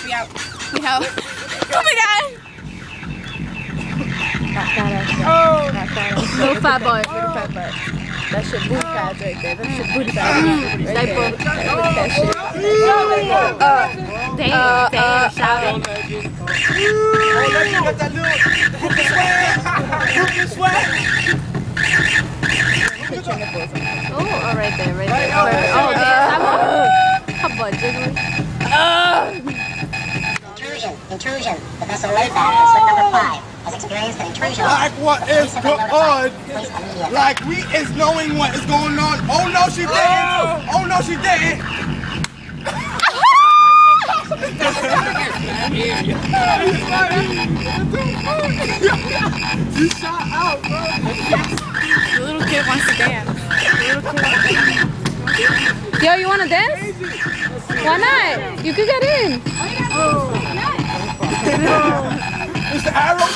We out. We out. Oh my god. Little fat boy. Little fat boy. That shit booty pads right there. That shit booty pads. Right there. That shit. Damn, shout it. Oh, right there, right there. Oh, damn. How about jiggling? Intrusion. The vessel laid back on slip number 5 has experienced an intrusion. Like what is going on? Like we is knowing what is going on. Oh no, she didn't. Oh no, she didn't. You shot out, bro. The little kid wants to dance. Yo, you wanna dance? Why not? You could get in. Is the arrow